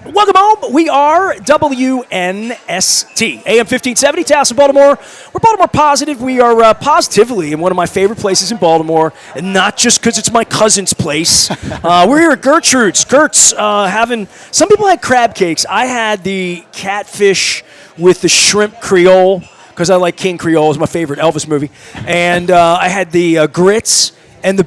Welcome home. We are WNST, AM 1570, Towson, Baltimore. We're Baltimore positive. We are positively in one of my favorite places in Baltimore, and not just because it's my cousin's place. We're here at Gertrude's. Gert's having, some people had crab cakes. I had the catfish with the shrimp Creole, because I like King Creole. It was my favorite Elvis movie. And I had the grits and the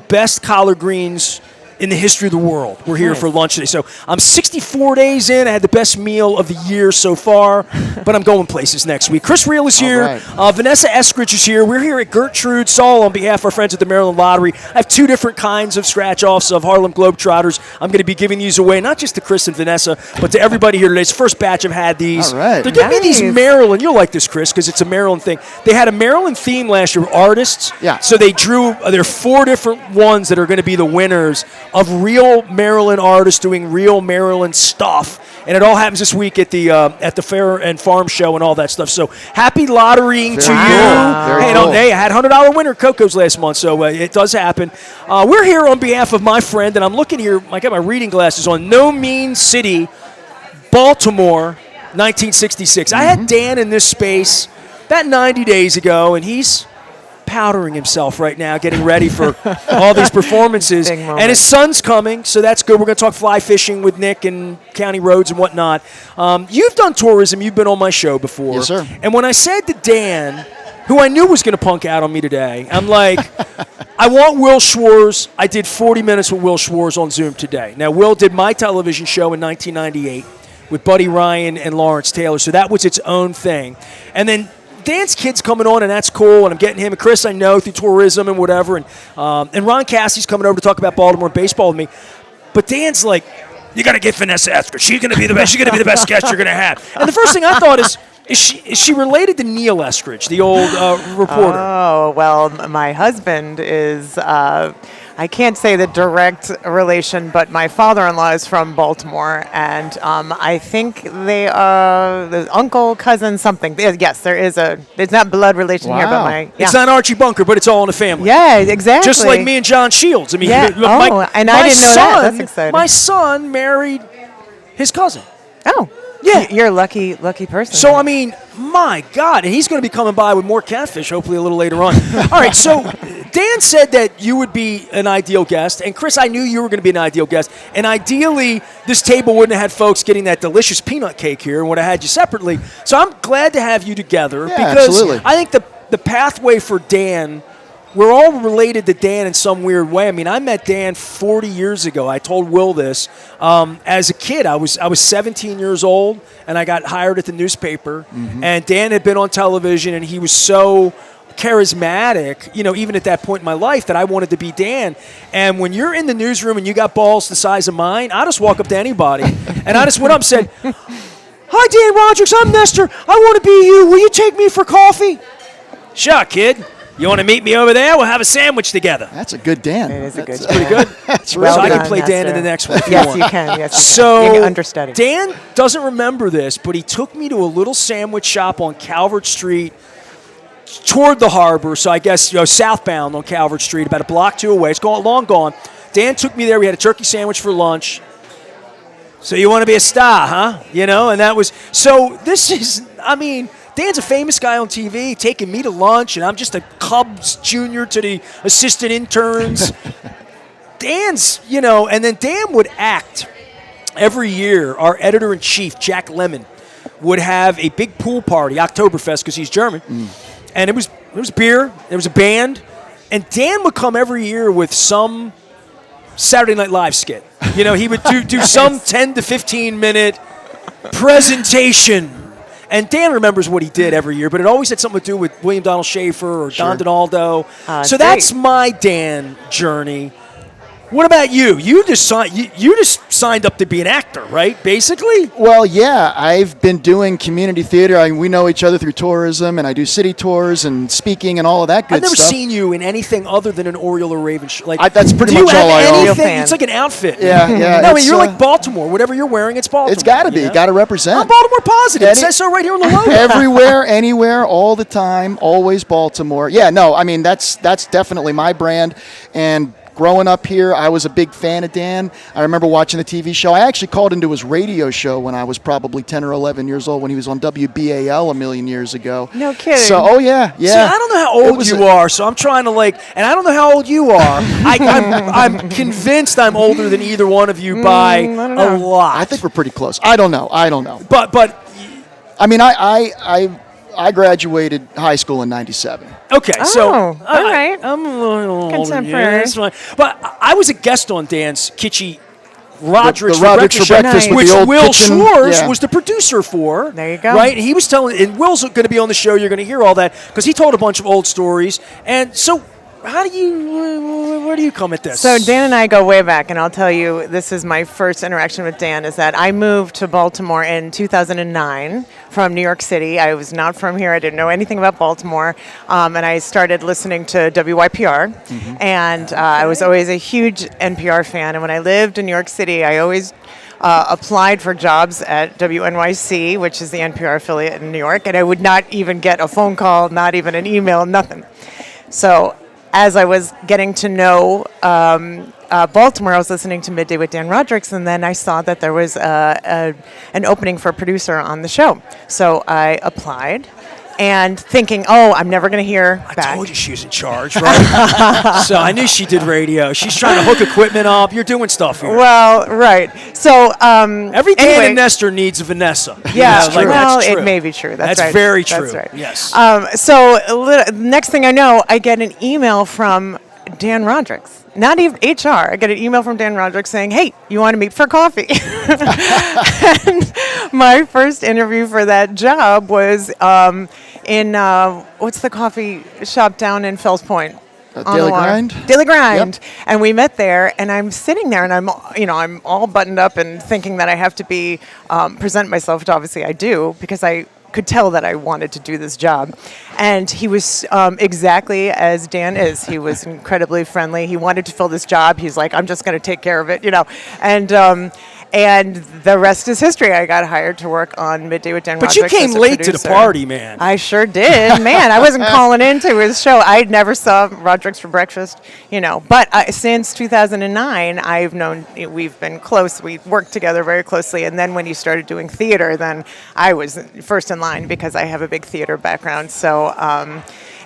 best collard greens in the history of the world. We're here for lunch today. So I'm 64 days in. I had the best meal of the year so far, but I'm going places next week. Chris Riehl is here. Right. Vanessa Eskridge is here. We're here at Gertrude's, all on behalf of our friends at the Maryland Lottery. I have two different kinds of scratch-offs of Harlem Globetrotters. I'm going to be giving these away, not just to Chris and Vanessa, but to everybody here today. It's the first batch I've had these. All right. They're giving me these Maryland. You'll like this, Chris, because it's a Maryland thing. They had a Maryland theme last year, artists. Yeah. So they drew, there are 4 different ones that are going to be the winners of real Maryland artists doing real Maryland stuff, and it all happens this week at the Fair and Farm Show and all that stuff. So happy lotterying to you! Hey, I had $100 winner Coco's last month, so it does happen. We're here on behalf of my friend, and I'm looking here. I got my reading glasses on. No Mean City, Baltimore, 1966. I had Dan in this space about 90 days ago, and he's powdering himself right now, getting ready for all these performances. And his son's coming, so that's good. We're going to talk fly fishing with Nick and county roads and whatnot. You've done tourism. You've been on my show before. Yes, sir. And when I said to Dan, who I knew was going to punk out on me today, I'm like, I want Will Schwarz. I did 40 minutes with Will Schwarz on Zoom today. Now, Will did my television show in 1998 with Buddy Ryan and Lawrence Taylor, so that was its own thing. And then Dan's kid's coming on, and that's cool, and I'm getting him. And Chris, I know, through tourism and whatever. And Ron Cassie's coming over to talk about Baltimore baseball with me. But Dan's like, you got to get Vanessa Eskridge. She's going to be the best. She's going to be the best guest you're going to have. And the first thing I thought is she related to Neil Eskridge, the old reporter? Oh, well, my husband is, I can't say the direct relation, but my father-in-law is from Baltimore, and I think they are the uncle, cousin, something. Yes, there's not blood relation here, but It's not Archie Bunker, but it's all in the family. Yeah, exactly. Just like me and John Shields. I mean, and I didn't know that. That's exciting. My son married his cousin. Oh. Yeah. You're a lucky person. So, I mean, my God. And he's going to be coming by with more catfish, hopefully a little later on. All right, so Dan said that you would be an ideal guest. And, Chris, I knew you were going to be an ideal guest. And ideally, this table wouldn't have had folks getting that delicious peanut cake here and would have had you separately. So I'm glad to have you together because absolutely. I think the pathway for Dan, we're all related to Dan in some weird way. I mean, I met Dan 40 years ago. I told Will this. As a kid, I was 17 years old, and I got hired at the newspaper. And Dan had been on television, and he was so charismatic, even at that point in my life, that I wanted to be Dan. And when you're in the newsroom and you got balls the size of mine, I just walk up to anybody. And I just went up and said, "Hi, Dan Rodricks. I'm Nestor. I want to be you. Will you take me for coffee?" "Sure, kid. You want to meet me over there? We'll have a sandwich together." That's a good Dan. It is a good Pretty good. That's well So I done, can play Dan in the next one if you Yes, want. you can. Yes, So you can understudy. Dan doesn't remember this, but he took me to a little sandwich shop on Calvert Street toward the harbor. So I guess southbound on Calvert Street, about a block 2 away. It's long gone. Dan took me there. We had a turkey sandwich for lunch. "So you want to be a star, huh?" And that was so. This is, I mean, Dan's a famous guy on TV, taking me to lunch, and I'm just a Cubs junior to the assistant interns. Dan's, and then Dan would act every year. Our editor-in-chief, Jack Lemmon, would have a big pool party, Oktoberfest, because he's German. And it was beer, there was a band, and Dan would come every year with some Saturday Night Live skit. He would do some 10 to 15-minute presentation. And Dan remembers what he did every year, but it always had something to do with William Donald Schaefer or Don Donaldo. So that's my Dan journey. What about you? You just signed up to be an actor, right? Basically. Well, yeah, I've been doing community theater. We know each other through tourism, and I do city tours and speaking and all of that good I've never stuff. seen you in anything other than an Oriole or Raven show. That's pretty do you much have all I own. anything? It's like an outfit. Yeah. No, I mean, you're like Baltimore. Whatever you're wearing, it's Baltimore. It's got to be. Got to represent. I'm Baltimore positive. It says so right here on the logo. Everywhere, anywhere, all the time, always Baltimore. Yeah, no, I mean that's definitely my brand, and growing up here, I was a big fan of Dan. I remember watching the TV show. I actually called into his radio show when I was probably 10 or 11 years old when he was on WBAL a million years ago. No kidding. So, oh, yeah. See, I don't know how old you are, so I'm trying to and I don't know how old you are. I'm convinced I'm older than either one of you by a lot. I think we're pretty close. I don't know. But I mean, I graduated high school in '97. Okay, so all right. I'm a little Contemporary. older. Yeah, that's fine. But I was a guest on Dan's Kitschy Rodricks the Rodricks for breakfast with which the old Will kitchen. Schwartz Yeah. was the producer for. There you go. Right? And he was telling, and Will's going to be on the show. You're going to hear all that because he told a bunch of old stories. And so, where do you come at this? So Dan and I go way back, and I'll tell you, this is my first interaction with Dan, is that I moved to Baltimore in 2009 from New York City. I was not from here. I didn't know anything about Baltimore. And I started listening to WYPR, and I was always a huge NPR fan. And when I lived in New York City, I always applied for jobs at WNYC, which is the NPR affiliate in New York, and I would not even get a phone call, not even an email, nothing. So as I was getting to know Baltimore, I was listening to Midday with Dan Rodricks, and then I saw that there was an opening for a producer on the show. So I applied, and thinking, I'm never going to hear back. I told you she was in charge, right? So I knew she did radio. She's trying to hook equipment up. You're doing stuff here. Well, right. So every Dan anyway, and Nestor needs a Vanessa. Yeah, You know, well, that's true. it may be true. That's right. very true. That's right. Yes. So next thing I know, I get an email from Dan Rodricks. Not even HR. I get an email from Dan Rodricks saying, "Hey, you want to meet for coffee?" And my first interview for that job was in what's the coffee shop down in Fells Point? Daily Grind? Daily Grind. Yep. And we met there, and I'm sitting there, and I'm all buttoned up and thinking that I have to be present myself, which obviously I do, because I could tell that I wanted to do this job. And he was exactly as Dan is. He was incredibly friendly. He wanted to fill this job. He's like, I'm just going to take care of it, And the rest is history. I got hired to work on Midday with Dan But Rodricks you came as a late to the producer. party, man. I sure did. Man, I wasn't calling into his show. I never saw Rodricks for breakfast, But since 2009, we've been close. We worked together very closely. And then when he started doing theater, then I was first in line because I have a big theater background. So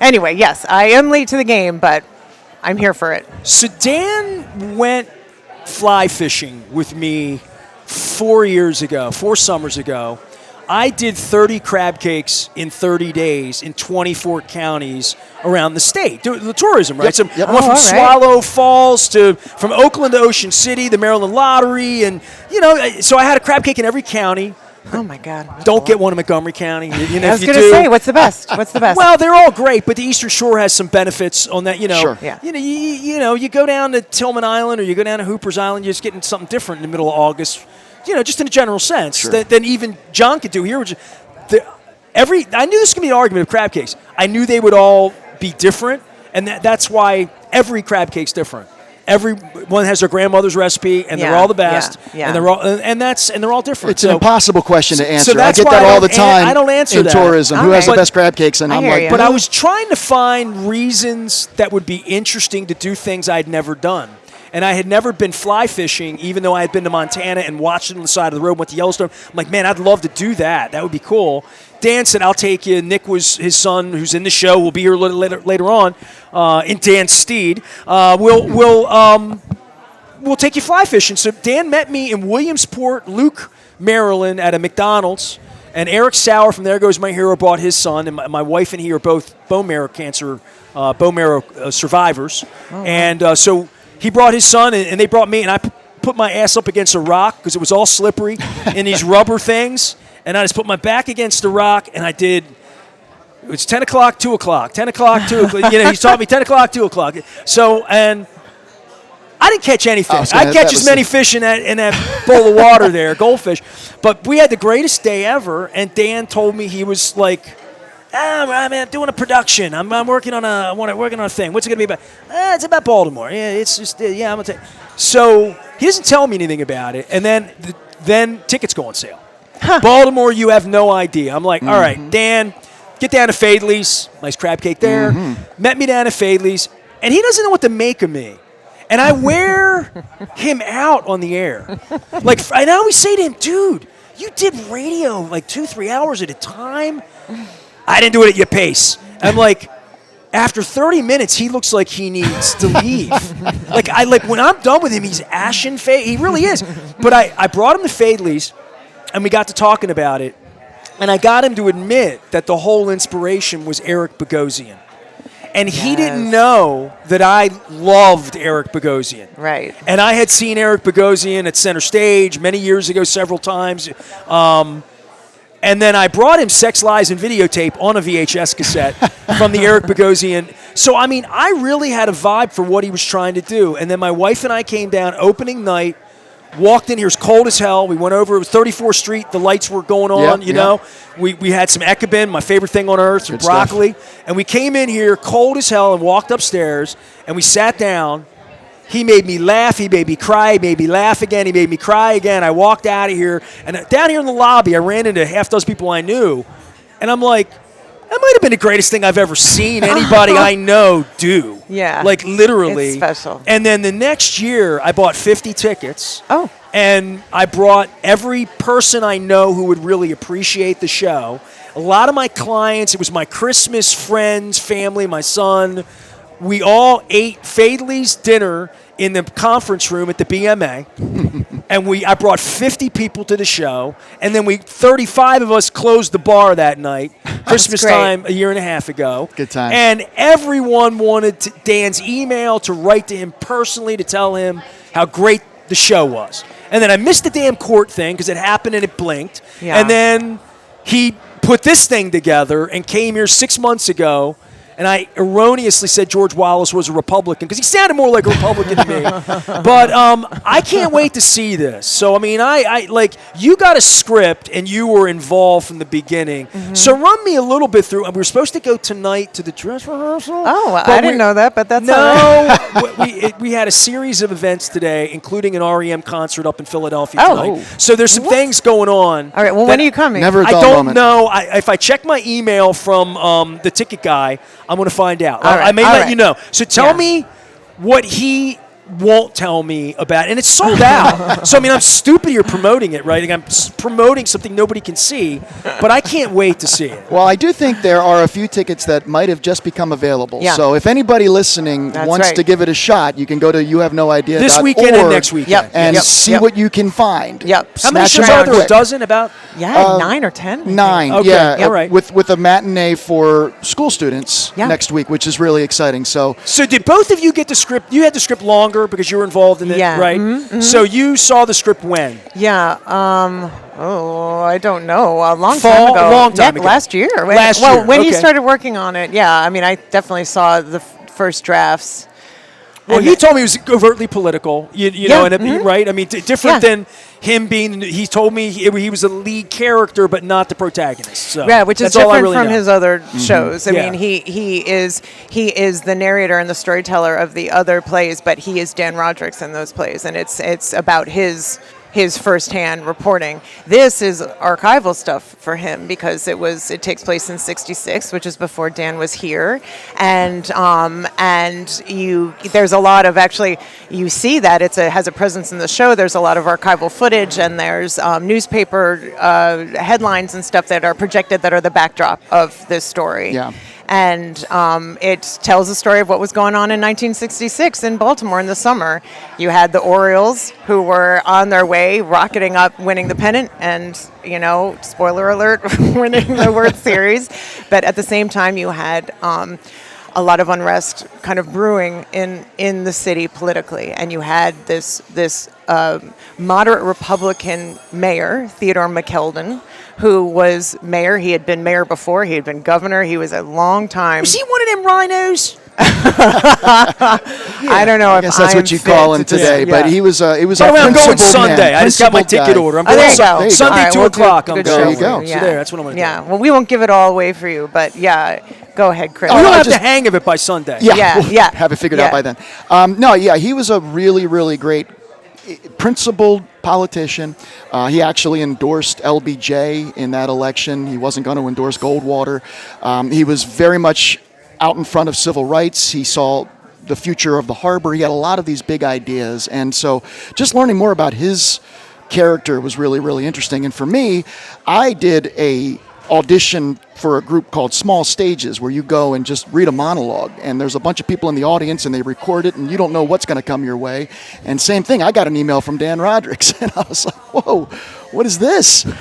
anyway, yes, I am late to the game, but I'm here for it. So Dan went fly fishing with me 4 summers ago. I did 30 crab cakes in 30 days in 24 counties around the state. The tourism, right? Yep. So I went from Swallow Falls from Oakland to Ocean City, the Maryland Lottery, and so I had a crab cake in every county. Oh my God! Don't get one in Montgomery County. I was going to say, what's the best? Well, they're all great, but the Eastern Shore has some benefits on that. Sure. Yeah. You go down to Tillman Island or you go down to Hooper's Island, you're just getting something different in the middle of August. Just in a general sense, Sure. than even John could do here. I knew this was going to be an argument of crab cakes. I knew they would all be different, and that's why every crab cake's different. Everyone has their grandmother's recipe, and they're all the best, yeah. and they're all different. It's an impossible question to answer. So that's I get why that all the time. I don't answer in that. tourism. Who All has the right. best crab cakes? And I I'm hear like, you. But I was trying to find reasons that would be interesting to do things I'd never done. And I had never been fly fishing, even though I had been to Montana and watched it on the side of the road, went to Yellowstone. I'm like, man, I'd love to do that. That would be cool. Dan said, I'll take you. Nick was his son, who's in the show. Will be here later on in Dan's steed. We'll take you fly fishing. So Dan met me in Williamsport, Luke, Maryland, at a McDonald's. And Eric Sauer from There Goes My Hero brought his son, and my wife and he are both bone marrow survivors. Oh, wow. And so he brought his son, and they brought me, and I put my ass up against a rock because it was all slippery in these rubber things. And I just put my back against the rock, and it was 10 o'clock, 2 o'clock, 10 o'clock, 2 o'clock. He taught me 10 o'clock, 2 o'clock. So, and I didn't catch any fish. I'd catch as many fish in that bowl of water there, goldfish. But we had the greatest day ever, and Dan told me he was like, I'm doing a production. I'm working on a thing. What's it going to be about? It's about Baltimore. Yeah, it's just, I'm going to take. So he doesn't tell me anything about it, and then tickets go on sale. Huh. Baltimore, you have no idea. I'm like, all right, Dan, get down to Fadley's. Nice crab cake there. Mm-hmm. Met me down at Fadley's, and he doesn't know what to make of me. And I wear him out on the air. Like, and I always say to him, dude, you did radio like 2-3 hours at a time. I didn't do it at your pace. I'm like, after 30 minutes, he looks like he needs to leave. like when I'm done with him, he's ashen face. He really is. But I brought him to Fadley's, and we got to talking about it. And I got him to admit that the whole inspiration was Eric Bogosian. And he didn't know that I loved Eric Bogosian. Right. And I had seen Eric Bogosian at Center Stage many years ago, several times. And then I brought him Sex, Lies, and Videotape on a VHS cassette from the Eric Bogosian. So, I mean, I really had a vibe for what he was trying to do. And then my wife and I came down opening night, walked in here, it was cold as hell. We went over, it was 34th Street, the lights were going on, you know. We had some Ecobin, my favorite thing on earth, some broccoli. And we came in here cold as hell and walked upstairs, and we sat down. He made me laugh, he made me cry, he made me laugh again, he made me cry again. I walked out of here, and down here in the lobby, I ran into half those people I knew, and I'm like, that might have been the greatest thing I've ever seen anybody I know do. Yeah. Like, literally. It's special. And then the next year, I bought 50 tickets. Oh. And I brought every person I know who would really appreciate the show. A lot of my clients, it was my Christmas friends, family, my son. We all ate Fadley's dinner in the conference room at the BMA. And I brought 50 people to the show, and then 35 of us closed the bar that night, Christmas time a year and a half ago. Good time. And everyone wanted Dan's email to write to him personally to tell him how great the show was. And then I missed the damn court thing because it happened and it blinked. Yeah. And then he put this thing together and came here 6 months ago. And I erroneously said George Wallace was a Republican because he sounded more like a Republican to me. But I can't wait to see this. So, I mean, I like, you got a script and you were involved from the beginning. Mm-hmm. So run me a little bit through. We were supposed to go tonight to the dress rehearsal. Oh, I didn't know that, but that's all No, right. we had a series of events today, including an REM concert up in Philadelphia Oh. tonight. So there's some things going on. All right, well, when are you coming? Never a I dull don't moment. know. If I check my email from the ticket guy, I'm going to find out. All right, I may all let right. you know. So tell me what he won't tell me about. And it's sold out. So, I mean, I'm stupid here promoting it, right? Like, I'm promoting something nobody can see, but I can't wait to see it. Well, I do think there are a few tickets that might have just become available. Yeah. So if anybody listening wants to give it a shot, you can go to youhavenoidea.org This weekend and next weekend. and see what you can find. Yep. How many Snatch shows them are out there? A quick. dozen? About? Yeah, 9 or 10. I think. 9, Okay, yeah, all right. with a matinee for school students next week, which is really exciting. So did both of you get the script? You had the script longer because you were involved in it, Yeah. right? Mm-hmm. So you saw the script when? Yeah. I don't know. A long Fall- time ago. long time ago. Last year. Last well, year, when you okay. started working on it, yeah. I mean, I definitely saw the first drafts. Well, And he then- told me he was overtly political, you know, and right? I mean, different than him being. He told me he was a lead character, but not the protagonist. So Yeah, which is that's all I different really from know. his other shows. I Yeah. mean, he is the narrator and the storyteller of the other plays, but he is Dan Rodricks in those plays, and it's about his firsthand reporting. This is archival stuff for him because it takes place in '66, which is before Dan was here, and there's a lot of, actually you see that has a presence in the show. There's a lot of archival footage, and there's newspaper headlines and stuff that are projected that are the backdrop of this story. Yeah. And it tells the story of what was going on in 1966 in Baltimore in the summer. You had the Orioles, who were on their way, rocketing up, winning the pennant, and, spoiler alert, winning the World Series. But at the same time, you had a lot of unrest kind of brewing in the city politically. And you had this moderate Republican mayor, Theodore McKeldin, who was mayor. He had been mayor before. He had been governor. He was a long time. Was he one of them rhinos? I don't know I if guess that's I'm what you fit call him to today. yeah. But he was a By the way, I'm going principled Sunday. man, I just got my principled ticket guy. order. I'm Oh, going there you go. Sunday, All right, 2 we'll do o'clock. a I'm good going. There you go. Yeah. So there, that's what I'm going to Yeah. do. Well, we won't give it all away for you, but yeah, go ahead, Chris. We don't I have just- the hang of it by Sunday. Yeah, we'll yeah. have it figured Yeah. out by then. He was a really, really great principled politician. He actually endorsed LBJ in that election. He wasn't going to endorse Goldwater. He was very much out in front of civil rights. He saw the future of the harbor. He had a lot of these big ideas. And so just learning more about his character was really, really interesting. And for me, I did a audition for a group called Small Stages, where you go and just read a monologue, and there's a bunch of people in the audience and they record it, and you don't know what's going to come your way. And same thing, I got an email from Dan Rodricks, and I was like, whoa, what is this? And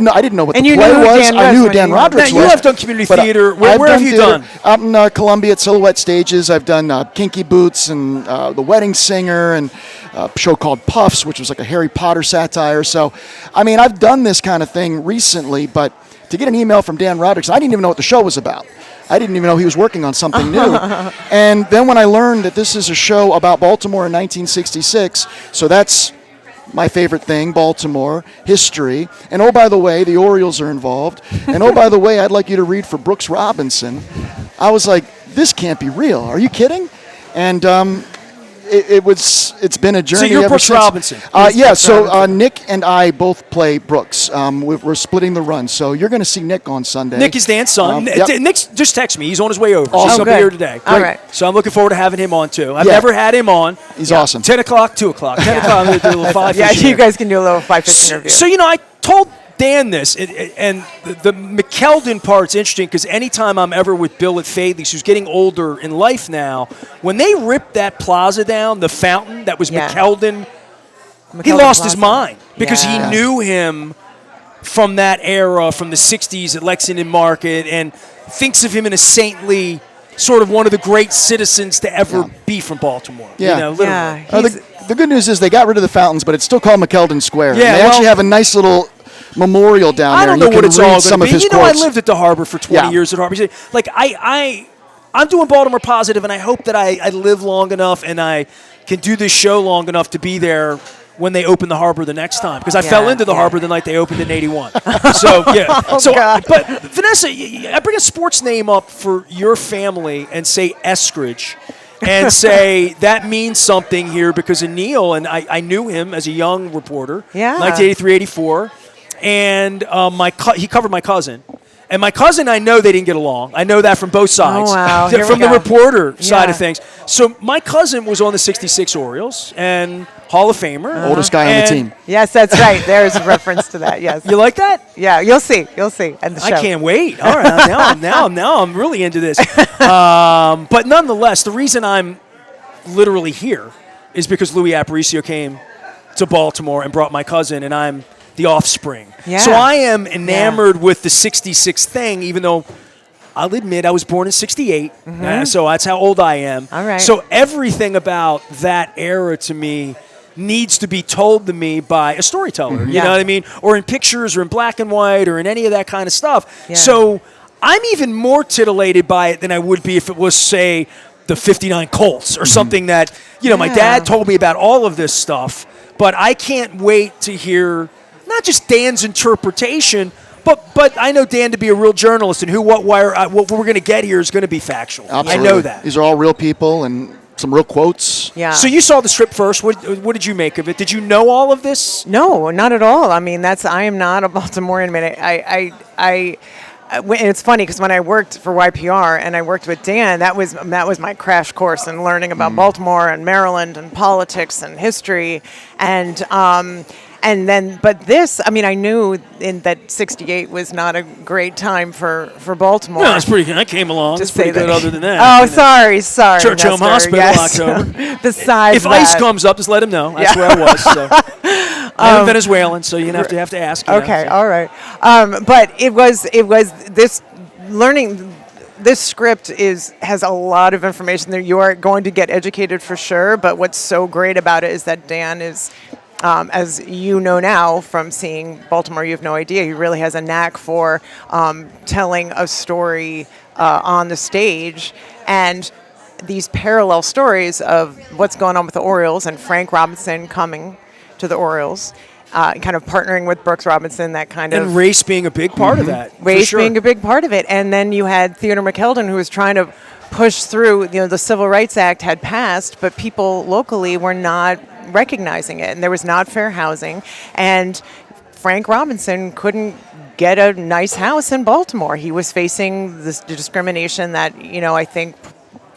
I didn't know what the play was. I knew who Dan Rodricks was. Now, you have done community theater. Where have you done? Out in Columbia at Silhouette Stages. I've done Kinky Boots and The Wedding Singer, and a show called Puffs, which was like a Harry Potter satire. So, I mean, I've done this kind of thing recently, but to get an email from Dan Rodricks, I didn't even know what the show was about. I didn't even know he was working on something new. And then when I learned that this is a show about Baltimore in 1966, so that's my favorite thing, Baltimore, history. And oh, by the way, the Orioles are involved. And oh, by the way, I'd like you to read for Brooks Robinson. I was like, this can't be real. Are you kidding? And it's been a journey. So you're ever Brooks since. Robinson. So Nick and I both play Brooks. We're splitting the run. So you're going to see Nick on Sunday. Nick is Dan's son. Yep. Nick just texted me. He's on his way over. Awesome. He's up here today. All right. So I'm looking forward to having him on, too. I've Yeah. never had him on. He's awesome. 10 o'clock, 2 o'clock. 10 o'clock, I'm going to do a little five Yeah, fish you here. guys can do a little 5-5 interview. So, I told Dan this, and the McKeldin part's interesting because anytime I'm ever with Bill at Fadley's, who's getting older in life now, when they ripped that plaza down, the fountain that was McKeldin, he lost his mind because he knew him from that era, from the 60s at Lexington Market, and thinks of him in a saintly, sort of one of the great citizens to ever be from Baltimore. Yeah. Literally. The good news is they got rid of the fountains, but it's still called McKeldin Square. Yeah, they actually have a nice little memorial down there. I don't know what it's all going to be. I quotes. lived at the Harbor for 20 years at Harbor City. Like, I'm doing Baltimore Positive, and I hope that I live long enough and I can do this show long enough to be there when they open the Harbor the next time. Because I fell into the Harbor the night they opened in 81. So, yeah. But, Vanessa, I bring a sports name up for your family and say Eskridge. And say that means something here because of Neil, and I knew him as a young reporter, 1983, 84, and he covered my cousin. And my cousin, I know they didn't get along. I know that from both sides. Oh, wow. From the reporter side of things. So my cousin was on the 66 Orioles and Hall of Famer. Oldest guy on the team. Yes, that's right. There's a reference to that, yes. You like that? Yeah, you'll see. You'll see at the show. I can't wait. All right, now I'm really into this. But nonetheless, the reason I'm literally here is because Louis Aparicio came to Baltimore and brought my cousin, and I'm the offspring. Yeah. So I am enamored with the 66 thing, even though I'll admit I was born in 68, so that's how old I am. All right. So everything about that era to me needs to be told to me by a storyteller, you know what I mean? Or in pictures or in black and white or in any of that kind of stuff. Yeah. So I'm even more titillated by it than I would be if it was, say, the 59 Colts or something that, my dad told me about all of this stuff, but I can't wait to hear not just Dan's interpretation, but I know Dan to be a real journalist, and what we're going to get here is going to be factual. Absolutely. I know that. These are all real people and some real quotes. Yeah. So you saw the strip first. What did you make of it? Did you know all of this? No, not at all. I mean, I am not a Baltimorean. It's funny because when I worked for YPR and I worked with Dan, that was my crash course in learning about Baltimore and Maryland and politics and history, but this, I mean, I knew that 68 was not a great time for Baltimore. No, it's pretty good. I came along. It's pretty good other than that. Oh, sorry. Church Nestor, Home Hospital, yes. October. Besides if that. ICE comes up, just let him know. That's where I was. So. I'm Venezuelan, so you have to ask. Okay, all right. But it was this learning. This script has a lot of information there. You are going to get educated for sure. But what's so great about it is that Dan is, as you know now from seeing Baltimore, you have no idea. He really has a knack for telling a story on the stage, and these parallel stories of what's going on with the Orioles and Frank Robinson coming to the Orioles. Kind of partnering with Brooks Robinson, that kind of... And race being a big part of that. Race being a big part of it. And then you had Theodore McKeldin, who was trying to push through, the Civil Rights Act had passed, but people locally were not recognizing it. And there was not fair housing. And Frank Robinson couldn't get a nice house in Baltimore. He was facing this discrimination that, I think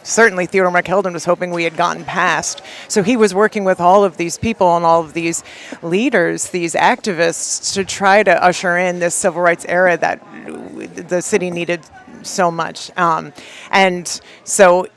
certainly Theodore McKeldin was hoping we had gotten past. So he was working with all of these people and all of these leaders, these activists, to try to usher in this civil rights era that the city needed so much. And so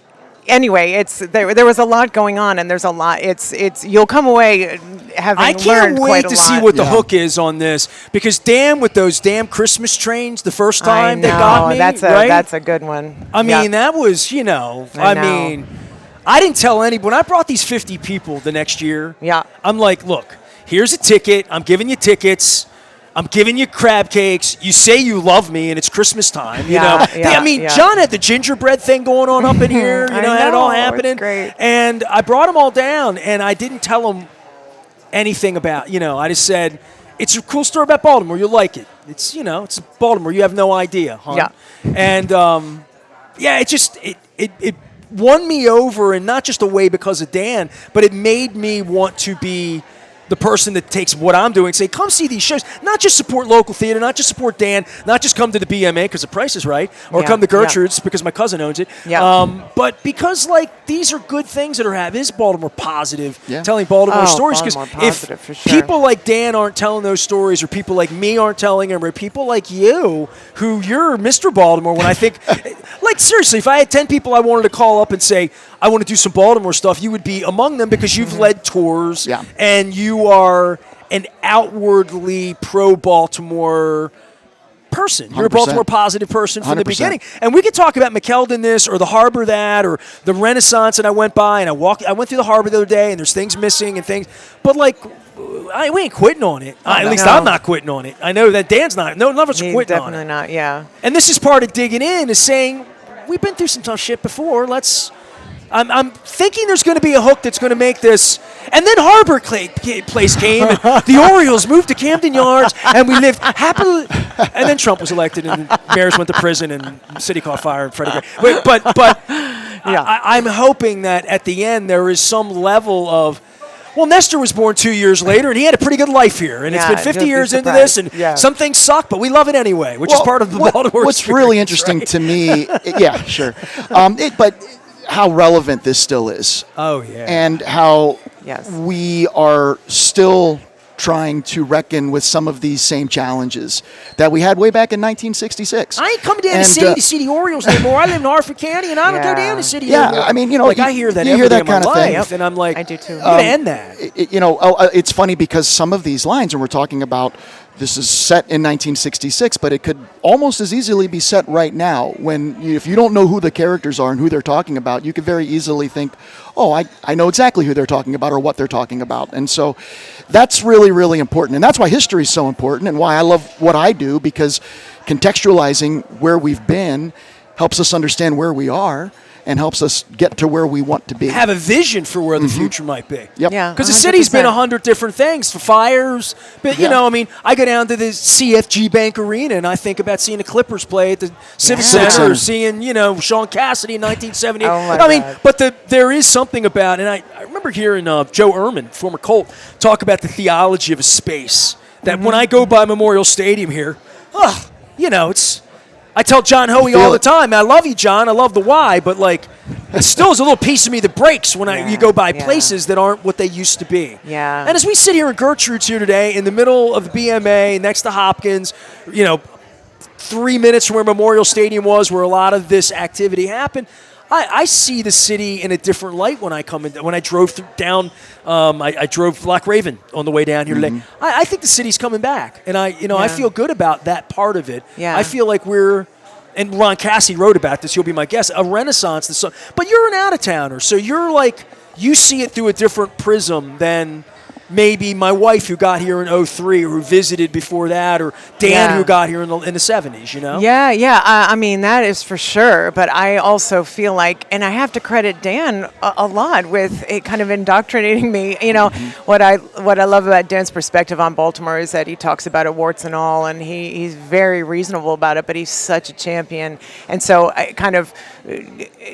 anyway, there was a lot going on, and there's a lot. It's you'll come away having I learned can't quite wait a to lot. see what the hook is on this, because Dan with those damn Christmas trains the first time they got me. That's a good one. I mean, that was, I know. mean, I didn't tell anybody. When I brought these 50 people the next year, I'm like, look, here's a ticket. I'm giving you tickets. I'm giving you crab cakes. You say you love me, and it's Christmas time. John had the gingerbread thing going on up in here. Had it all happening. It's great. And I brought them all down, and I didn't tell them anything about, I just said, it's a cool story about Baltimore. You'll like it. It's, it's Baltimore. You have no idea, huh? Yeah. And, it won me over, and not just away because of Dan, but it made me want to be the person that takes what I'm doing and say, come see these shows. Not just support local theater, not just support Dan, not just come to the BMA because the price is right, or come to Gertrude's because my cousin owns it. But because, these are good things that are happening. This is Baltimore positive, telling Baltimore stories. Because if people like Dan aren't telling those stories, or people like me aren't telling them, or people like you, who you're Mr. Baltimore, when I think, seriously, if I had 10 people I wanted to call up and say, I want to do some Baltimore stuff, you would be among them, because you've led tours and you are an outwardly pro-Baltimore person. You're 100%. A Baltimore positive person from 100%. The beginning. And we could talk about McKeldin this, or the harbor that, or the Renaissance, and I went by and I went through the harbor the other day, and there's things missing and things. But we ain't quitting on it. At least I'm not quitting on it. I know that Dan's not. None of us are quitting on it. Definitely not, yeah. And this is part of digging in, is saying, we've been through some tough shit before. I'm thinking there's going to be a hook that's going to make this. And then Harbor Place came, and the Orioles moved to Camden Yards, and we lived happily. And then Trump was elected, and the mayors went to prison, and the city caught fire. And Freddie Gray. But I'm hoping that at the end there is some level of. Well, Nestor was born 2 years later, and he had a pretty good life here. And it's been 50 years into this, and some things suck, but we love it anyway, which is part of the Baltimore What's really interesting to me, sure. But how relevant this still is. Oh, yeah. And how we are still trying to reckon with some of these same challenges that we had way back in 1966. I ain't coming down to city to see the Orioles anymore. I live in Hartford County, and I don't go down to city anymore. I mean, I hear that every day of my life, and I'm like, I do too. I'm going to end that. It's funny because some of these lines, and we're talking about, this is set in 1966, but it could almost as easily be set right now. If you don't know who the characters are and who they're talking about, you could very easily think, oh, I know exactly who they're talking about or what they're talking about. And so that's really, really important. And that's why history is so important, and why I love what I do, because contextualizing where we've been helps us understand where we are, and helps us get to where we want to be. Have a vision for where the future might be. Yep. Yeah, because the city's been 100 different things, for fires. But, I go down to the CFG Bank Arena, and I think about seeing the Clippers play at the Civic Center, or seeing, Sean Cassidy in 1978. God. But there is something about, and I remember hearing Joe Ehrman, former Colt, talk about the theology of a space. That when I go by Memorial Stadium here, it's... I tell John Hoey all the time, I love you, John. I love the Y, but it still is a little piece of me that breaks when you go by places that aren't what they used to be. Yeah. And as we sit here in Gertrude's here today, in the middle of the BMA, next to Hopkins, 3 minutes from where Memorial Stadium was, where a lot of this activity happened, I see the city in a different light when I come in. When I drove down, I drove Black Raven on the way down here today. I think the city's coming back, and I feel good about that part of it. Yeah. I feel like we're, and Ron Cassie wrote about this. He'll be my guest. A renaissance. But you're an out of towner, so you see it through a different prism than maybe my wife, who got here in 2003, or who visited before that, or Dan, who got here in the 70s, Yeah. I mean, that is for sure. But I also feel like, and I have to credit Dan a lot with it kind of indoctrinating me. What I love about Dan's perspective on Baltimore is that he talks about it warts and all, and he's very reasonable about it, but he's such a champion. And so I kind of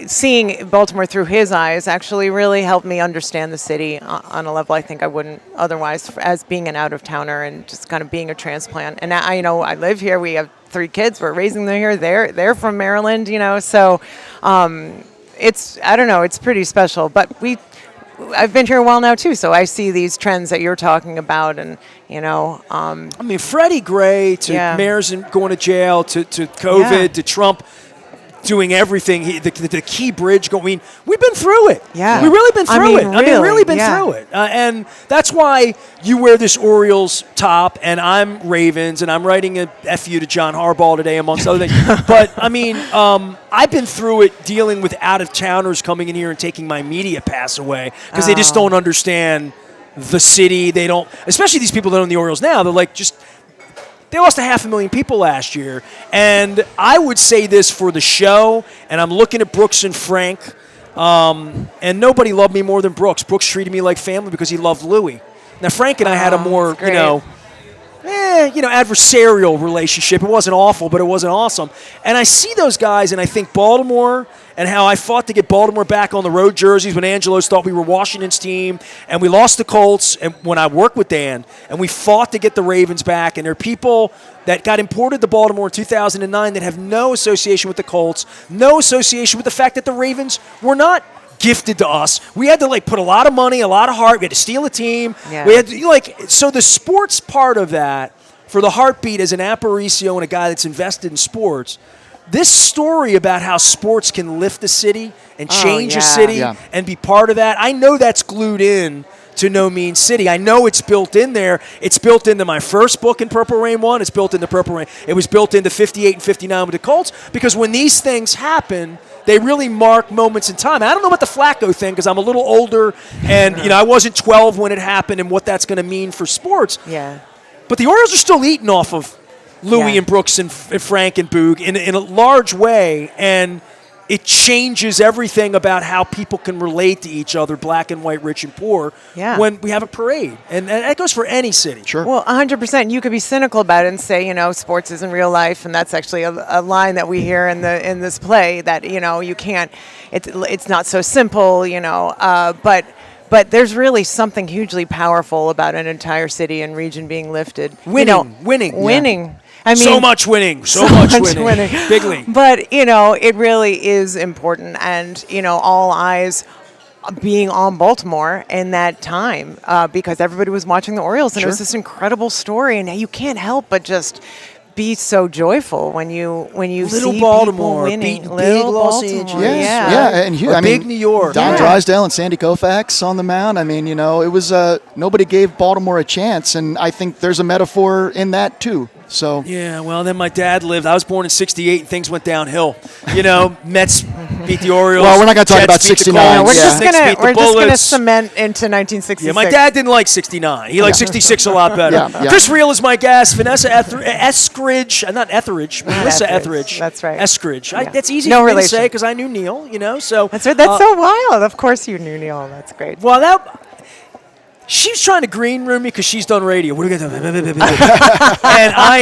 seeing Baltimore through his eyes actually really helped me understand the city on a level I think I wouldn't otherwise, as being an out-of-towner and just kind of being a transplant. And I live here. We have 3 kids. We're raising them here. They're from Maryland, so I don't know, it's pretty special. But I've been here a while now too, so I see these trends that you're talking about, and I mean, Freddie Gray to mayors going to jail to COVID to Trump doing everything. The Key Bridge going. I mean, we've been through it. Yeah, we really been through it. I mean, really been yeah. through it. And that's why you wear this Orioles top, and I'm Ravens, and I'm writing a FU to John Harbaugh today, amongst other things. But I mean, I've been through it dealing with out-of-towners coming in here and taking my media pass away because they just don't understand the city. They don't, especially these people that own the Orioles now. They're like they lost 500,000 people last year. And I would say this for the show, and I'm looking at Brooks and Frank, and nobody loved me more than Brooks. Brooks treated me like family because he loved Louis. Now, Frank and I had a more, adversarial relationship. It wasn't awful, but it wasn't awesome. And I see those guys, and I think Baltimore and how I fought to get Baltimore back on the road jerseys when Angelos thought we were Washington's team, and we lost the Colts, and when I worked with Dan, and we fought to get the Ravens back, and there are people that got imported to Baltimore in 2009 that have no association with the Colts, no association with the fact that the Ravens were not gifted to us. We had to put a lot of money, a lot of heart. We had to steal a team. Yeah. We had to, so the sports part of that, for the heartbeat as an Aparicio and a guy that's invested in sports, this story about how sports can lift a city and change a city and be part of that, I know that's glued in to No Mean City. I know it's built in there. It's built into my first book in Purple Rain 1. It's built into Purple Rain. It was built into 58 and 59 with the Colts, because when these things happen, they really mark moments in time. I don't know about the Flacco thing because I'm a little older, and I wasn't 12 when it happened, and what that's going to mean for sports. Yeah. But the Orioles are still eating off of Louis and Brooks and Frank and Boog in a large way, and it changes everything about how people can relate to each other, black and white, rich and poor, when we have a parade. And that goes for any city. Sure. Well, 100%. You could be cynical about it and say, sports isn't real life, and that's actually a line that we hear in this play, that, you can't, it's not so simple, but there's really something hugely powerful about an entire city and region being lifted. Winning. Yeah. I mean, so much winning. Big league. But, it really is important. And, all eyes being on Baltimore in that time because everybody was watching the Orioles. And it was this incredible story. And you can't help but just be so joyful when you little see Baltimore people winning. beating big Los Angeles. And big New York. Don Drysdale and Sandy Koufax on the mound. I mean, it was nobody gave Baltimore a chance, and I think there's a metaphor in that too. So yeah, well, then my dad lived. I was born in '68, and things went downhill. Mets beat the Orioles. Well, we're not going to talk about '69. We're just going to cement into 1966. Yeah, my dad didn't like '69. He liked '66 a lot better. Chris Riehl is my guest. Vanessa Eskridge, not Etheridge. Melissa Etheridge. That's right. Eskridge. That's easy for me to say because I knew Neil. So that's right. That's so wild. Of course, you knew Neil. That's great. Well, she's trying to green room me because she's done radio. What are we going to do? And I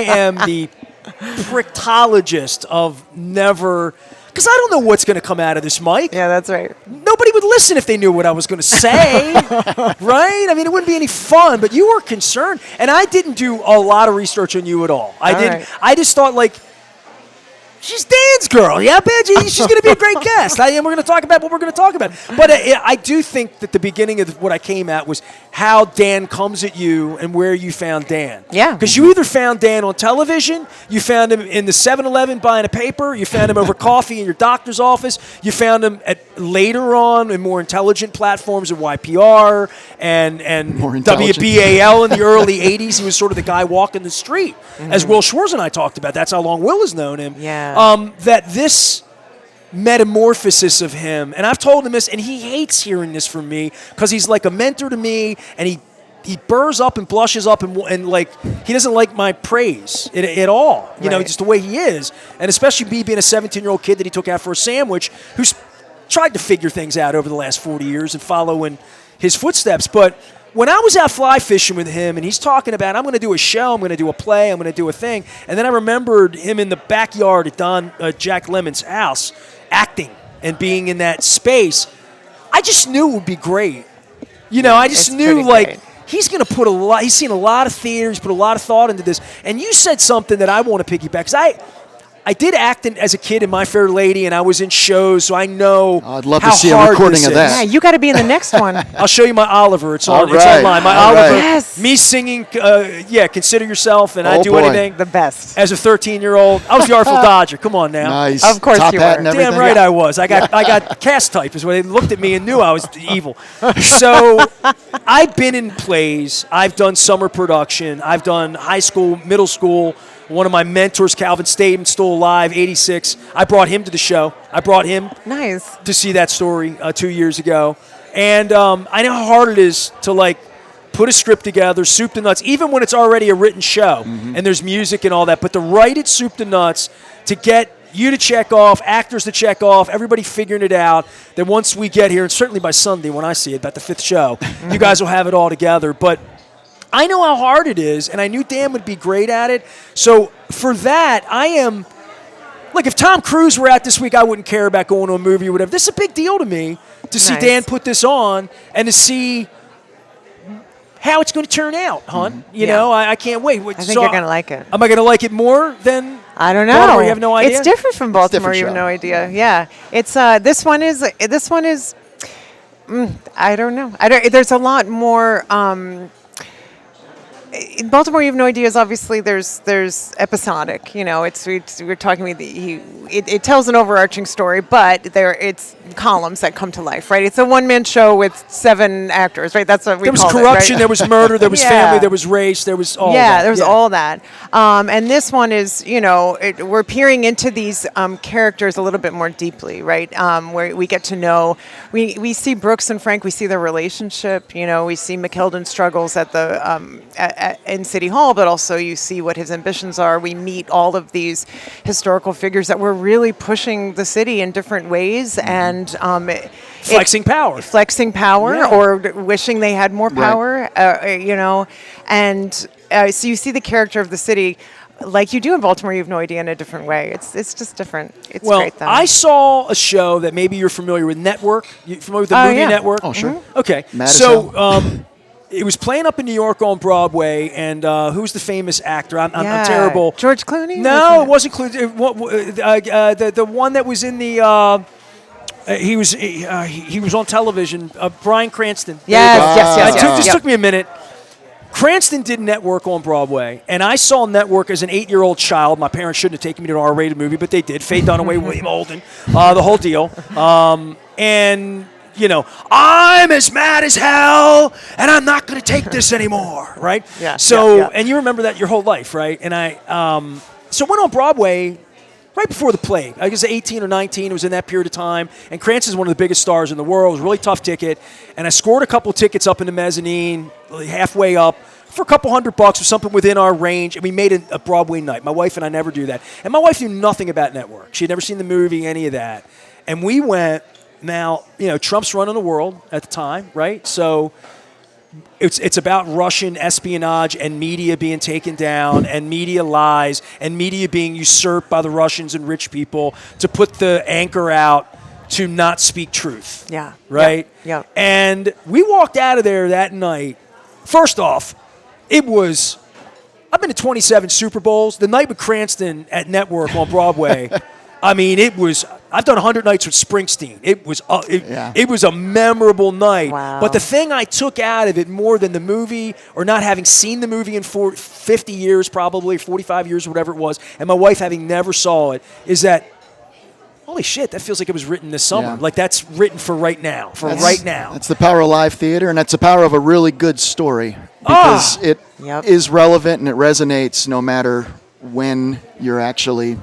am the pricktologist of never, because I don't know what's going to come out of this mic. Yeah, that's right. Nobody would listen if they knew what I was going to say, right? I mean, it wouldn't be any fun. But you were concerned, and I didn't do a lot of research on you at all. I didn't. Right. I just thought she's Dan's girl. Yeah, she's going to be a great guest. We're going to talk about what we're going to talk about. But I do think that the beginning of what I came at was how Dan comes at you and where you found Dan. Yeah. Because you either found Dan on television, you found him in the 7-Eleven buying a paper, you found him over coffee in your doctor's office, you found him later on in more intelligent platforms of YPR and WBAL in the early 80s. He was sort of the guy walking the street, as Will Schwartz and I talked about. That's how long Will has known him. Yeah. That this metamorphosis of him, and I've told him this, and he hates hearing this from me because he's like a mentor to me, and he burrs up and blushes up and he doesn't like my praise at all, just the way he is, and especially me being a 17-year-old kid that he took out for a sandwich who's tried to figure things out over the last 40 years and follow in his footsteps. But when I was out fly fishing with him and he's talking about, I'm going to do a show, I'm going to do a play, I'm going to do a thing, and then I remembered him in the backyard at Jack Lemon's house acting and being in that space, I just knew it would be great. I just knew he's going to put he's seen a lot of theater, he's put a lot of thought into this. And you said something that I want to piggyback, because I did act as a kid in My Fair Lady, and I was in shows, so I know I'd love how to see a hard recording this of is. that. Yeah, you got to be in the next one. I'll show you my Oliver. It's All It's right. online. My All Oliver. right. Yes. Me singing. Consider yourself, and I Oh, do boy. anything. The best. As a 13-year-old, I was the Artful Dodger. Come on now. Nice. Of course Top you hat were. and everything. Damn right I was. I got cast type is when they looked at me and knew I was evil. So I've been in plays. I've done summer production. I've done high school, middle school. One of my mentors, Calvin Staten, still alive, 86. I brought him to the show. I brought him Nice. to see that story 2 years ago. And I know how hard it is to put a script together, soup to nuts, even when it's already a written show and there's music and all that. But to write it soup to nuts, to get you to check off, actors to check off, everybody figuring it out. Then once we get here, and certainly by Sunday when I see it, about the 5th show, you guys will have it all together. But I know how hard it is, and I knew Dan would be great at it. So for that, I am like, if Tom Cruise were out this week, I wouldn't care about going to a movie or whatever. This is a big deal to me to see Nice. Dan put this on and to see how it's going to turn out, hon. You Yeah. know, I can't wait. I think you're going to like it. Am I going to like it more than I don't know. Baltimore? You have no idea? It's different from Baltimore. different You have show. no idea. Yeah. It's this one is. I don't know. There's a lot more. In Baltimore, you have no idea. Is obviously there's episodic. You know, we're talking about it tells an overarching story, but it's columns that come to life, right? It's a one-man show with 7 actors, right? That's what we there was called corruption, it, right? there was murder, there was Yeah. family, there was race, there was all that. There was all that. And this one is, we're peering into these characters a little bit more deeply, right? Where we get to know, we see Brooks and Frank, we see their relationship, we see McKeldon's struggles at the in City Hall, but also you see what his ambitions are. We meet all of these historical figures that were really pushing the city in different ways, and Flexing power. flexing power Yeah. or wishing they had more power, and so you see the character of the city like you do in Baltimore. You have no idea, in a different way. It's just different. It's Well, great though. I saw a show that maybe you're familiar with, Network. You familiar with the movie yeah. Network? Oh, sure. Okay. Mad as So it was playing up in New York on Broadway, and who's the famous actor? I'm terrible. George Clooney? No, it wasn't Clooney. The one that was in the. He was on television. Bryan Cranston. Yes. It just took me a minute. Cranston did Network on Broadway, and I saw Network as an 8-year-old child. My parents shouldn't have taken me to an R-rated movie, but they did. Faye Dunaway, William Holden, the whole deal. And, I'm as mad as hell, and I'm not going to take this anymore, right? Yeah, So, yeah. and you remember that your whole life, right? And I went on Broadway right before the plague. I guess 18 or 19. It was in that period of time. And Cranston's one of the biggest stars in the world. It was a really tough ticket. And I scored a couple tickets up in the mezzanine, halfway up, for a couple $100 or something within our range. And we made a Broadway night. My wife and I never do that. And my wife knew nothing about Network. She had never seen the movie, any of that. And we went. Now, Trump's running the world at the time, right? So it's about Russian espionage and media being taken down and media lies and media being usurped by the Russians and rich people to put the anchor out to not speak truth. Yeah. Right? Yeah. And we walked out of there that night. First off, I've been to 27 Super Bowls. The night with Cranston at Network on Broadway, I've done 100 nights with Springsteen. It was a memorable night. Wow. But the thing I took out of it more than the movie, or not having seen the movie in 50 years probably, 45 years, whatever it was, and my wife having never saw it, is that, holy shit, that feels like it was written this summer. Yeah. Like that's written for right now, right now. That's the power of live theater, and that's the power of a really good story, because it is relevant and it resonates no matter when you're actually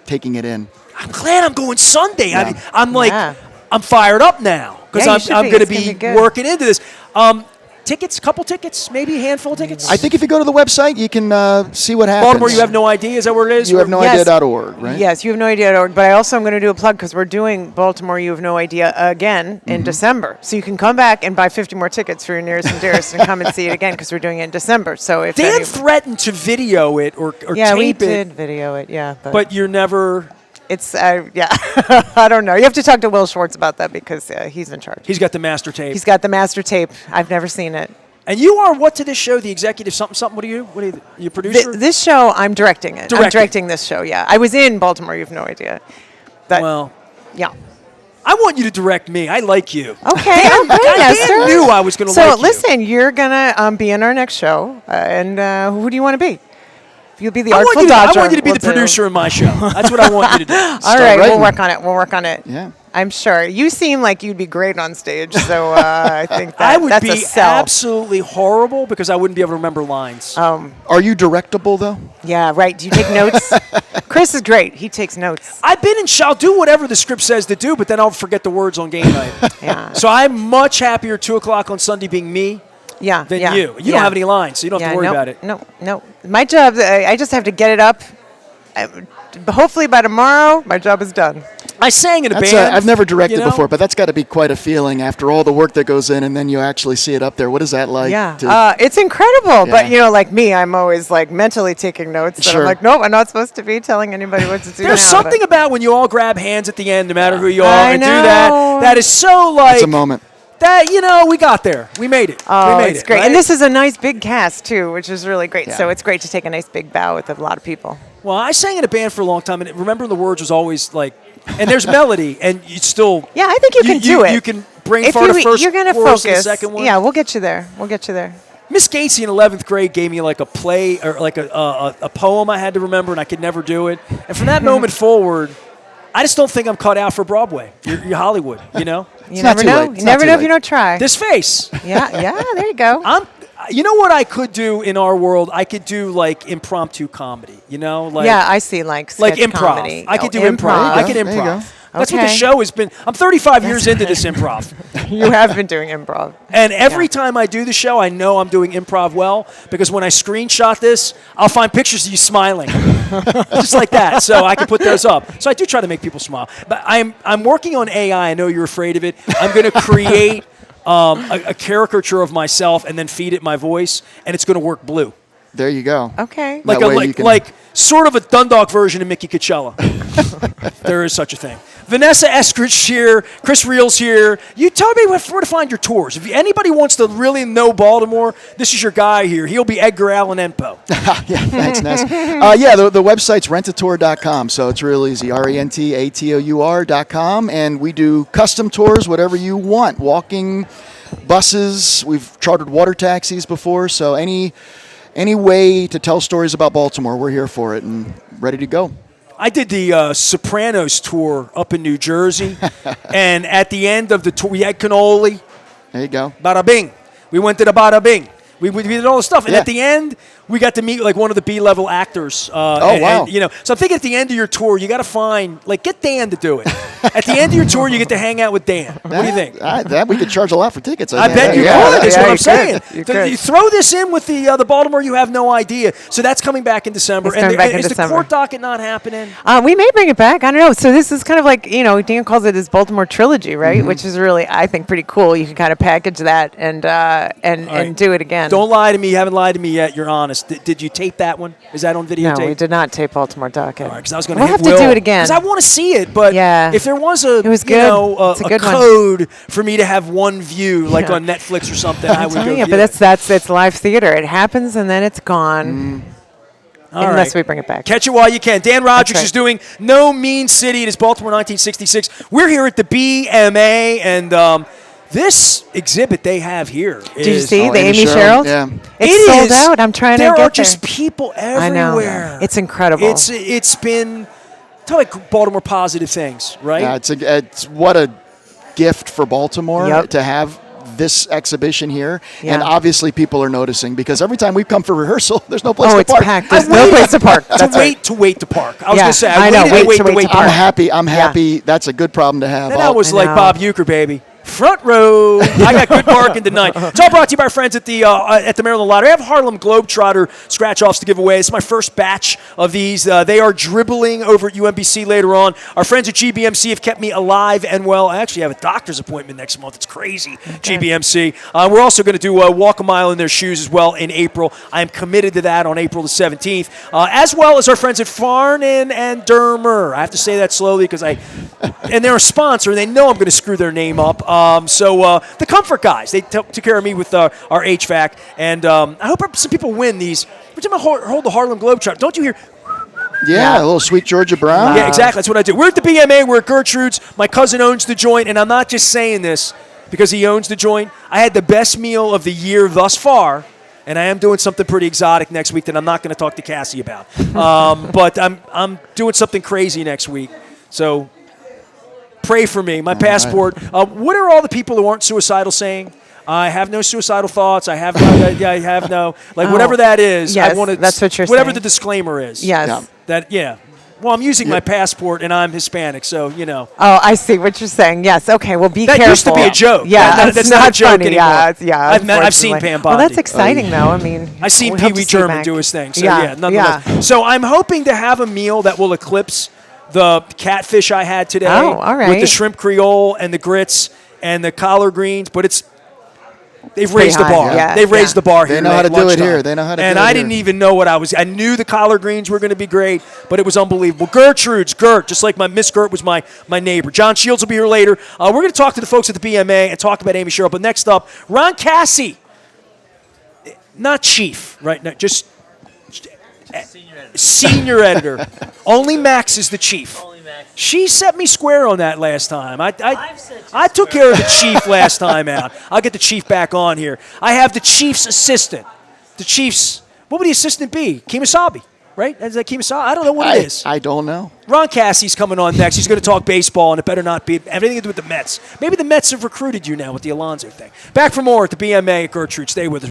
taking it in. I'm glad I'm going Sunday. Yeah. I'm fired up now because Yeah, you should I'm be. going to It's gonna be be good. working into this. Tickets, couple tickets, maybe a handful of tickets. I think if you go to the website, you can see what happens. Baltimore, you have no idea. Is that where it is? You have no Yes. idea.org, right? Yes, you have no idea. But I also am going to do a plug because we're doing Baltimore You Have No Idea again in December. So you can come back and buy 50 more tickets for your nearest and dearest and come and see it again because we're doing it in December. So if Dan threatened to video it or yeah, we tape did it, video it. Yeah, but you're never. it's yeah. I don't know. You have to talk to Will Schwartz about that because he's in charge. He's got the master tape. He's got the master tape. I've never seen it. And you are what to this show? The executive something? What are you? What are you producer? This show, I'm directing it. I'm directing this show, yeah. I was in Baltimore, you have no idea. Yeah. I want you to direct me. I like you. Okay, I'm great, Nestor. Dan knew I was going to like you. So listen, you're going to be in our next show, and who do you want to be? You'll be the Artful Dodger. I want you to be the producer in my show. That's what I want you to do. All right, we'll work on it. We'll work on it. Yeah. I'm sure. You seem like you'd be great on stage, so I think I would that's be a sell. absolutely horrible because I wouldn't be able to remember lines. Are you directable, though? Yeah, right. Do you take notes? Chris is great. He takes notes. I've been in I'll do whatever the script says to do, but then I'll forget the words on game night. Yeah. So I'm much happier 2 o'clock on Sunday being me than you. You don't have any lines, so you don't have to worry about it. No. My job, I just have to get it up. Hopefully by tomorrow, my job is done. I sang in a band. I've never directed before, but that's got to be quite a feeling after all the work that goes in, and then you actually see it up there. What is that like? Yeah, it's incredible. But like me, I'm always like mentally taking notes. But I'm like, nope, I'm not supposed to be telling anybody what to do. There's something about when you all grab hands at the end, no matter who you are, I and know. do that. That is so like. It's a moment. That we got there. We made it. Oh, we made it's it, great. right? And this is a nice big cast too, which is really great. Yeah. So it's great to take a nice big bow with a lot of people. Well, I sang in a band for a long time, and remembering the words was always like, and there's melody, and you still. Yeah, I think you can do it. You can bring If forward the first you're gonna chorus and the focus, second one. yeah, we'll get you there. We'll get you there. Miss Gatesy in 11th grade gave me like a play or like a poem I had to remember, and I could never do it. And from that moment forward, I just don't think I'm cut out for Broadway. You're Hollywood, You not never too know. late. You It's never not know too if you late. don't try. This face. Yeah, there you go. You know what I could do in our world? I could do like impromptu comedy. Like yeah, I see like sketch improv. comedy. I could do Oh, improv. I could There you go. improv. That's what the Okay. show has been. I'm 35 years into this improv. You have been doing improv. And every time I do the show, I know I'm doing improv well because when I screenshot this, I'll find pictures of you smiling. Just like that. So I can put those up. So I do try to make people smile. But I'm working on AI. I know you're afraid of it. I'm going to create a caricature of myself and then feed it my voice, and it's going to work blue. There you go. Okay. That way you can- Like sort of a Dundalk version of Mickey Coachella. There is such a thing. Vanessa Eskridge here. Chris Riehl's here. You tell me where to find your tours. If anybody wants to really know Baltimore, this is your guy here. He'll be Edgar Allan Poe. Yeah, thanks, Ness. The website's rentatour.com, so it's real easy. rentatour.com, and we do custom tours, whatever you want. Walking, buses. We've chartered water taxis before, so any way to tell stories about Baltimore, we're here for it and ready to go. I did the Sopranos tour up in New Jersey, and at the end of the tour, we had cannoli. There you go. Bada bing. We went to the Bada Bing. We did all the stuff, and Yeah. at the end, we got to meet like one of the B-level actors. Wow. So I'm thinking at the end of your tour, you got to find get Dan to do it. At the end of your tour, you get to hang out with Dan. What do you think? That we could charge a lot for tickets. I bet you Yeah. could. That's what you I'm saying. could. You could. You throw this in with the Baltimore. You have no idea. So that's coming back in December. It's coming back in is December. the court docket not happening? We may bring it back. I don't know. So this is kind of like, Dan calls it his Baltimore trilogy, right? Which is really, I think, pretty cool. You can kind of package that and do it again. Don't lie to me. You haven't lied to me yet. You're honest. Did you tape that one? Is that on No, videotape? we did not tape Baltimore docket. All right, because I was going We'll hit have to Will, do it again. because I want to see it. But Yeah. if there was It was good. It's a a good one. code for me to have one view, like Yeah. on Netflix or something, I would go. Yeah, view but it. it's live theater. It happens and then it's gone. All Unless right. we bring it back. Catch it while you can. Dan Rodricks right. is doing No Mean City. It is Baltimore 1966. We're here at the BMA, and this exhibit they have here is... Did you see the Amy Amy Sherrill? Sherrill? Yeah. It's It sold is. out. I'm trying to There get are just there. people I know. everywhere. It's incredible. It's been... Tell like Baltimore positive things, right? Yeah, it's what a gift for Baltimore Yep. to have this exhibition here, Yeah. and obviously people are noticing because every time we've come for rehearsal, there's no place Oh, to it's park. packed. There's no place to park. That's right. to wait to park. I was Yeah, going to say, I know. waited Wait to to park. I'm happy. That's a good problem to have. And I was I like know. Bob Euchre, baby. Front row. I got good parking tonight. It's all brought to you by our friends at the Maryland Lottery. I have Harlem Globetrotter scratch-offs to give away. It's my first batch of these. They are dribbling over at UMBC later on. Our friends at GBMC have kept me alive and well. I actually have a doctor's appointment next month. It's crazy, GBMC. We're also going to do Walk a Mile in Their Shoes as well in April. I am committed to that on April the 17th, as well as our friends at Farnan and Dermer. I have to say that slowly because and they're a sponsor, and they know I'm going to screw their name up. So the Comfort guys, they took care of me with our HVAC, and I hope some people win these. Every time I hold the Harlem Globetrotter, don't you hear? Yeah, a little Sweet Georgia Brown. Yeah, exactly. That's what I do. We're at the BMA. We're at Gertrude's. My cousin owns the joint, and I'm not just saying this because he owns the joint. I had the best meal of the year thus far, and I am doing something pretty exotic next week that I'm not going to talk to Cassie about. But I'm doing something crazy next week. So pray for me. My passport. What are all the people who aren't suicidal saying? I have no suicidal thoughts. I have no, whatever that is. Yes, I want to. that's what you're whatever saying. the disclaimer is. Yes. Well, I'm using my passport, and I'm Hispanic, so you know. Oh, I see what you're saying. Yes. Okay. Well, be That careful. used to be a joke. Yeah, That's not a joke funny. anymore. I've seen Pam Bondi. Well, that's exciting, though. I mean, I seen we Pee hope to Wee see you German back. do his thing. So nonetheless. Yeah. So I'm hoping to have a meal that will eclipse the catfish I had today. Oh, all right. With the shrimp creole and the grits and the collard greens, but they've raised the high, bar. yeah, They've raised the bar here. They know how to at do it lunchtime. here. They know how to do it And I didn't even know what I knew the collard greens were going to be great, but it was unbelievable. Gertrude's, just like my Miss Gert was my neighbor. John Shields will be here later. We're going to talk to the folks at the BMA and talk about Amy Sherrill. But next up, Ron Cassie. Not chief, right? No, just senior editor. Only Max is the chief. She set me square on that last time. I took care of the chief last time out. I'll get the chief back on here. I have the chief's assistant. The chief's, what would the assistant be? Kemosabe, right? Is that Kemosabe? I don't know what it is. I don't know. Ron Cassie's coming on next. He's going to talk baseball, and it better not be anything to do with the Mets. Maybe the Mets have recruited you now with the Alonso thing. Back for more at the BMA at Gertrude. Stay with us.